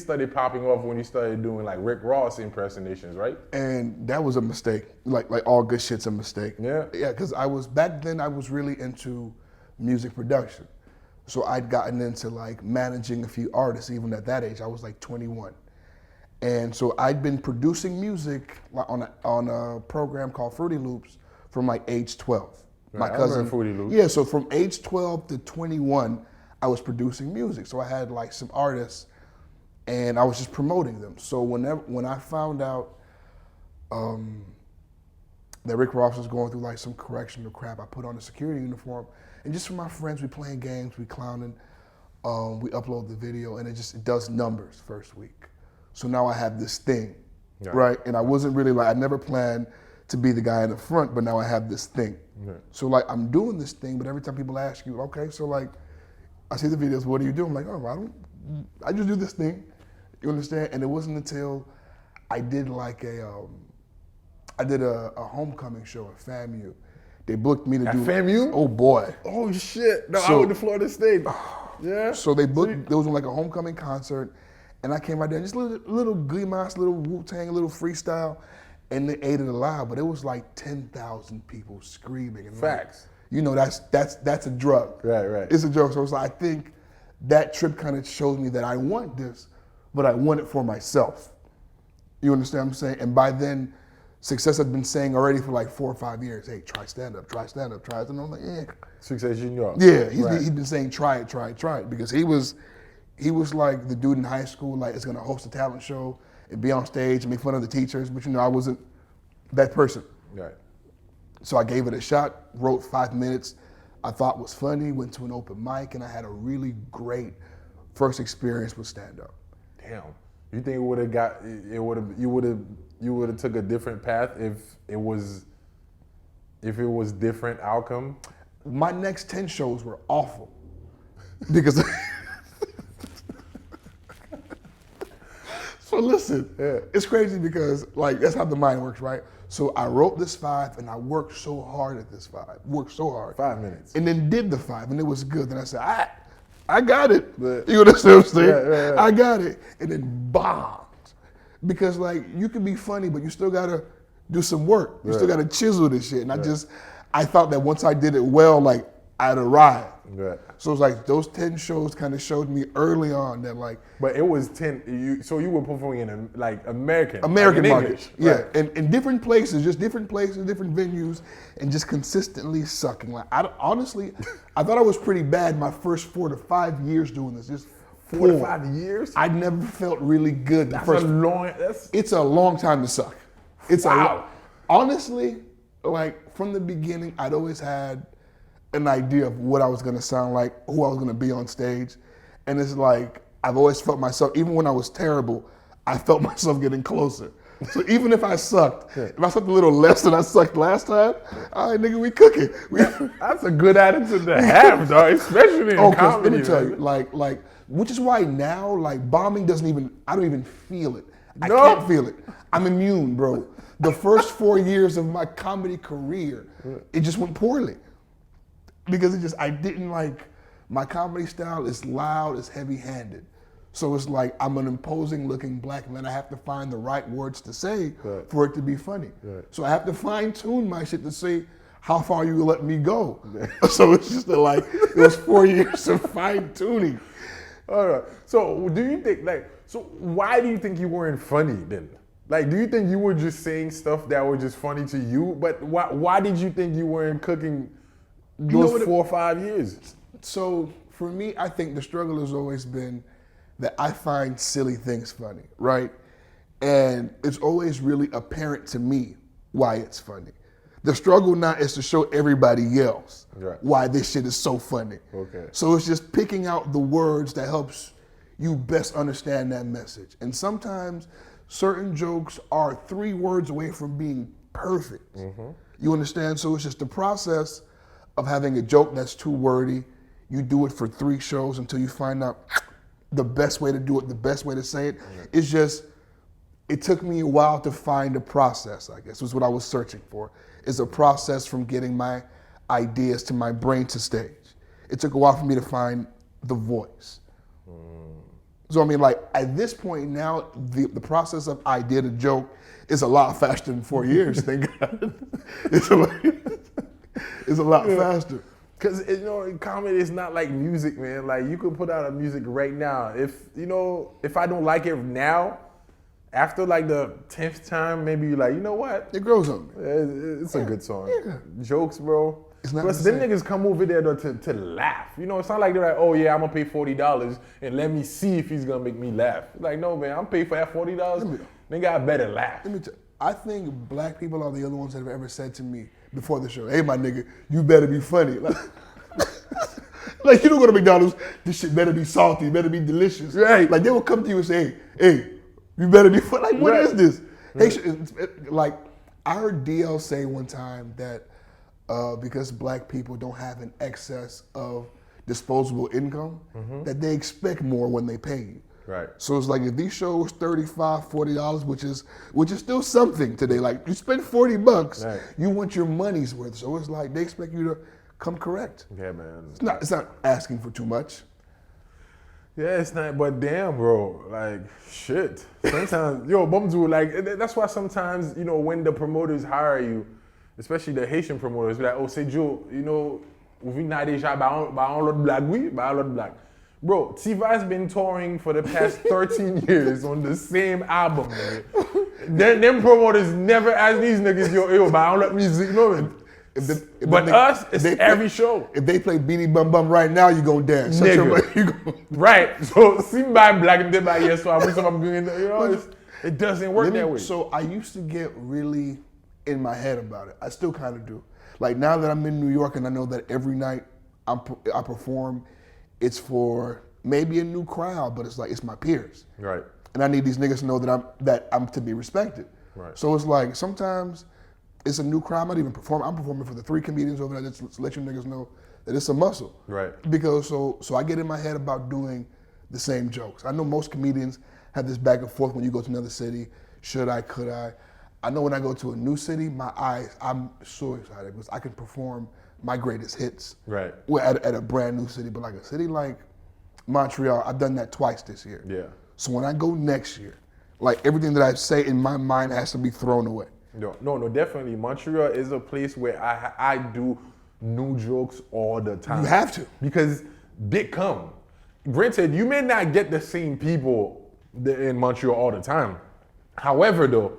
started popping off when you started doing like Rick Ross impersonations, right? And that was a mistake. Like all good shit's a mistake. Yeah. Yeah, because back then I was really into music production. So I'd gotten into like managing a few artists even at that age. I was like 21. And so I'd been producing music on a program called Fruity Loops from like age 12. Right, I remember Fruity Loops. Yeah, so from age 12 to 21, I was producing music. So I had like some artists and I was just promoting them. So when I found out that Rick Ross was going through like some correctional crap, I put on a security uniform, and just for my friends, we playing games, we clowning, we upload the video, and it does numbers first week. So now I have this thing, right? And I wasn't really like, I never planned to be the guy in the front, but now I have this thing. Right. So like I'm doing this thing, but every time people ask you, okay, so like I see the videos, what do you do? I'm like, oh, I just do this thing. You understand? And it wasn't until I did like a homecoming show at FAMU. They booked me to do FAMU? Oh boy. Oh shit! No, I went to Florida State. Yeah. So they booked. There was like a homecoming concert, and I came out there, just little Glimas, little Wu-Tang, a little freestyle, and they ate it alive. But it was like 10,000 people screaming. And facts. Like, you know, that's a drug. Right. It's a drug. So it's like, I think that trip kind of showed me that I want this, but I want it for myself. You understand what I'm saying? And by then, Success had been saying already for like 4 or 5 years, hey, try stand up, try stand up, try it. And I'm like, yeah. Success Junior. Yeah, he'd been saying try it, because he was like the dude in high school, like is gonna host a talent show and be on stage and make fun of the teachers, but you know, I wasn't that person. Right. So I gave it a shot, wrote 5 minutes, I thought was funny, went to an open mic, and I had a really great first experience with stand up. Damn. You think you would have took a different path if it was different outcome? My next 10 shows were awful because so listen, it's crazy because like that's how the mind works, right? So I wrote this 5 and I worked so hard at this 5, 5 minutes, and then did the 5 and it was good. Then I said, I got it. You understand what I'm saying? Yeah. I got it, and then bombed. Because like you can be funny, but you still gotta do some work. You still gotta chisel this shit. And I thought that once I did it well, like I'd arrive. Right. So it's like those 10 shows kind of showed me early on that like. But it was 10. So you were performing in like American market, English, yeah, right. and in different places, different venues, and just consistently sucking. Like honestly, I thought I was pretty bad my first 4 to 5 years doing this. Just 4 to 5 years? I never felt really good. It's a long time to suck. Wow. Honestly, like from the beginning, I'd always had an idea of what I was gonna sound like, who I was gonna be on stage. And it's like, I've always felt myself, even when I was terrible, I felt myself getting closer. So even if I sucked, if I sucked a little less than I sucked last time, all right, nigga, we cooking. That's a good attitude to have, dog, especially in comedy. Let me tell you, like, which is why now, like, bombing I don't even feel it. I can't feel it. I'm immune, bro. The first 4 years of my comedy career, it just went poorly. Because I didn't like, my comedy style is loud, it's heavy-handed. So it's like, I'm an imposing looking black man. I have to find the right words to say for it to be funny. Right. So I have to fine tune my shit to say, how far you let me go? So it's just like, it was 4 years of fine tuning. All right. So do you think, why do you think you weren't funny then? Like, do you think you were just saying stuff that were just funny to you? But why did you think you weren't cooking those 4 or 5 years? So for me, I think the struggle has always been that I find silly things funny, right? And it's always really apparent to me why it's funny. The struggle now is to show everybody else why this shit is so funny. Okay. So it's just picking out the words that helps you best understand that message. And sometimes certain jokes are 3 words away from being perfect. Mm-hmm. You understand? So it's just the process of having a joke that's too wordy. You do it for 3 shows until you find out the best way to do it, the best way to say it. Mm-hmm. It's just, it took me a while to find a process, I guess, was what I was searching for. Is a process from getting my ideas to my brain to stage. It took a while for me to find the voice. So I mean, like at this point now, the process of I did a joke is a lot faster than 4 years. Thank God. It's a lot faster. Cause comedy is not like music, man. Like you could put out a music right now. If I don't like it now, after like the 10th time, maybe you're like, you know what? It grows on me. It's a good song. Yeah. Jokes, bro. It's not Plus, the them same. niggas come over there though, to laugh. It's not like they're like, oh yeah, I'm gonna pay $40 and let me see if he's gonna make me laugh. Like, no, man, I'm paying for that $40. Nigga, I better laugh. Let me tell you, I think black people are the only ones that have ever said to me before the show, hey, my nigga, you better be funny. Like you don't go to McDonald's, this shit better be salty, better be delicious. Right. Like they will come to you and say, hey, you better be funny. Like, what is this? Hey, like, I heard DL say one time that because black people don't have an excess of disposable income, that they expect more when they pay you. Right. So it's like if these shows $35, $40, which is still something today. Like you spend $40, right. You want your money's worth. So it's like they expect you to come correct. Yeah, man. It's not asking for too much. Yeah, it's not, but damn, bro, like, shit. Sometimes, Bumzu, like, that's why sometimes, when the promoters hire you, especially the Haitian promoters, be like, oh, Sejoe, we not déjà, ba on l'autre blague, oui, ba l'autre blague. Bro, Tiva's been touring for the past 13 years on the same album, nigga. Them promoters never ask these niggas, yo, ba on l'autre music, But us, it's every show. If they play Beanie Bum Bum right now, you gonna dance. Right. So, Simba black and by yes, so I'm doing, it doesn't work that way. So I used to get really in my head about it. I still kind of do. Like now that I'm in New York and I know that every night I perform, it's for maybe a new crowd, but it's like it's my peers. Right. And I need these niggas to know that I'm to be respected. Right. So it's like sometimes it's a new crowd. I'm not even performing. I'm performing for the 3 comedians over there just to let you niggas know that it's a muscle. Right. Because so I get in my head about doing the same jokes. I know most comedians have this back and forth when you go to another city. Should I, could I? I know when I go to a new city, I'm so excited because I can perform my greatest hits. Right. At a brand new city. But like a city like Montreal, I've done that twice this year. Yeah. So when I go next year, like everything that I say in my mind has to be thrown away. No, definitely. Montreal is a place where I do new jokes all the time. You have to. Because they come. Granted, you may not get the same people in Montreal all the time. However, though,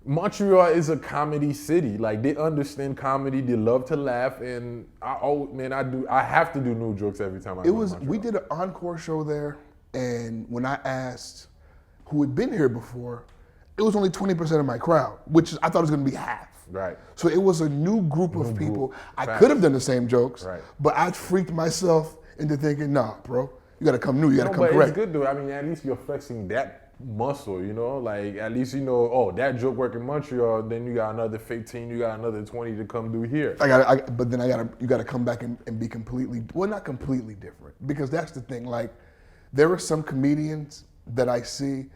Montreal is a comedy city. Like, they understand comedy, they love to laugh, and I have to do new jokes every time I go to Montreal. We did an encore show there, and when I asked who had been here before, it was only 20% of my crowd, which I thought it was gonna be half. Right. So it was a new group of people. Facts. I could have done the same jokes, right. But I freaked myself into thinking, nah, bro, you gotta come new, you gotta come but correct. It's good though. I mean, at least you're flexing that muscle, Like, at least that joke work in Montreal, then you got another 15, you got another 20 to come do here. You gotta come back and be completely, well, not completely different, because that's the thing. Like, there are some comedians that I see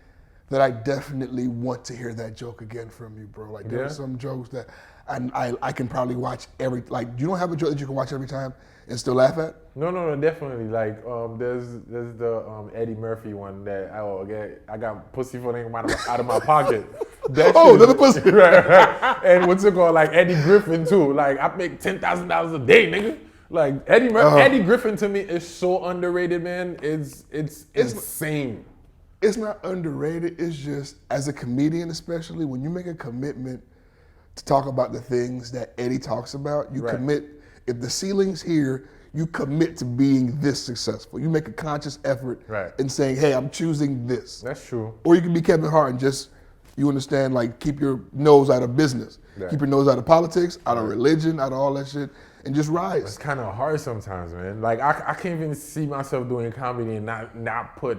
that I definitely want to hear that joke again from you, bro. Like, there are some jokes that I can probably watch you don't have a joke that you can watch every time and still laugh at? No, definitely. Like, there's the Eddie Murphy one that I got pussy for him out of my pocket. Another pussy. Right. And what's it called? Like Eddie Griffin too. Like, I make $10,000 a day, nigga. Like Eddie Griffin to me is so underrated, man. It's insane. It's not underrated. It's just, as a comedian especially, when you make a commitment to talk about the things that Eddie talks about, you commit. If the ceiling's here, you commit to being this successful. You make a conscious effort in saying, hey, I'm choosing this. That's true. Or you can be Kevin Hart and just, you understand, like, keep your nose out of business. Right. Keep your nose out of politics, out of religion, out of all that shit, and just rise. It's kind of hard sometimes, man. Like, I can't even see myself doing comedy and not put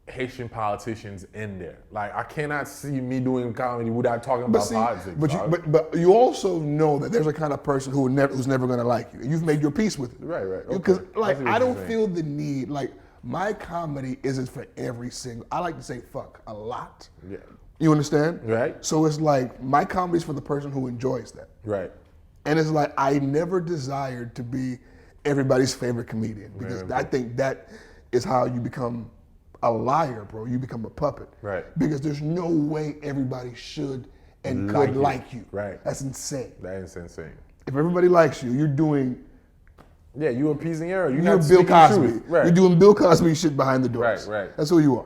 Haitian politicians in there. Like, I cannot see me doing comedy without talking about politics. But you also know that there's a kind of person who's never gonna like you. You've made your peace with it. Right. Because I don't feel the need, like, my comedy isn't for every single, I like to say fuck a lot. Yeah. You understand? Right. So it's like, my comedy's for the person who enjoys that. Right. And it's like, I never desired to be everybody's favorite comedian, because I think that is how you become a liar, bro, you become a puppet. Right. Because there's no way everybody should and Like could you. like you. Right. That's insane. That is insane. If everybody likes you, you're doing. Yeah, you appeasing error. You're not Bill speaking Cosby. truth. Right. You're doing Bill Cosby shit behind the doors. Right. That's who you are.